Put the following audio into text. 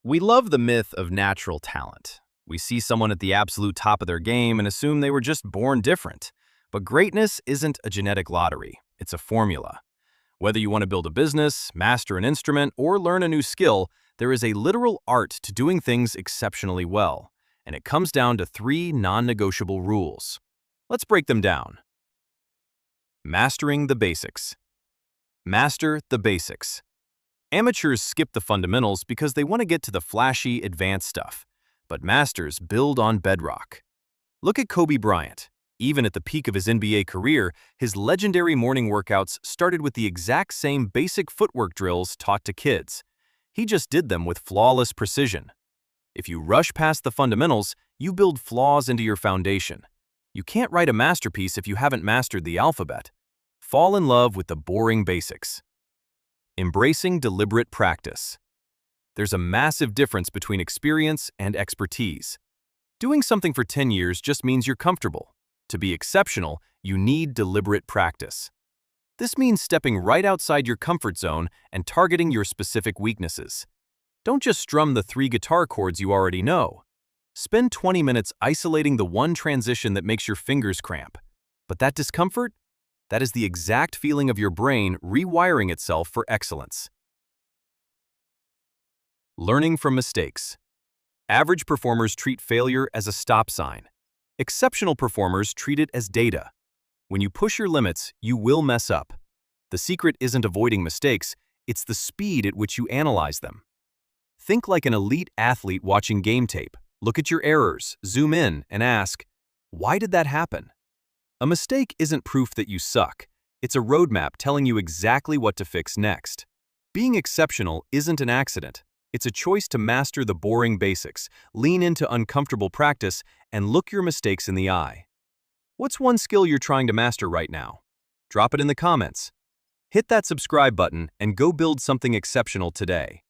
We love the myth of natural talent. We see someone at the absolute top of their game and assume they were just born different. But greatness isn't a genetic lottery, it's a formula. Whether you want to build a business, master an instrument, or learn a new skill, there is a literal art to doing things exceptionally well. And it comes down to three non-negotiable rules. Let's break them down. Mastering the basics. Master the basics. Amateurs skip the fundamentals because they want to get to the flashy, advanced stuff. But masters build on bedrock. Look at Kobe Bryant. Even at the peak of his NBA career, his legendary morning workouts started with the exact same basic footwork drills taught to kids. He just did them with flawless precision. If you rush past the fundamentals, you build flaws into your foundation. You can't write a masterpiece if you haven't mastered the alphabet. Fall in love with the boring basics. Embracing deliberate practice. There's a massive difference between experience and expertise. Doing something for 10 years just means you're comfortable. To be exceptional, you need deliberate practice. This means stepping right outside your comfort zone and targeting your specific weaknesses. Don't just strum the 3 guitar chords you already know. Spend 20 minutes isolating the one transition that makes your fingers cramp. But that discomfort? That is the exact feeling of your brain rewiring itself for excellence. Learning from mistakes. Average performers treat failure as a stop sign. Exceptional performers treat it as data. When you push your limits, you will mess up. The secret isn't avoiding mistakes, it's the speed at which you analyze them. Think like an elite athlete watching game tape. Look at your errors, zoom in, and ask, why did that happen? A mistake isn't proof that you suck. It's a roadmap telling you exactly what to fix next. Being exceptional isn't an accident. It's a choice to master the boring basics, lean into uncomfortable practice, and look your mistakes in the eye. What's one skill you're trying to master right now? Drop it in the comments. Hit that subscribe button and go build something exceptional today.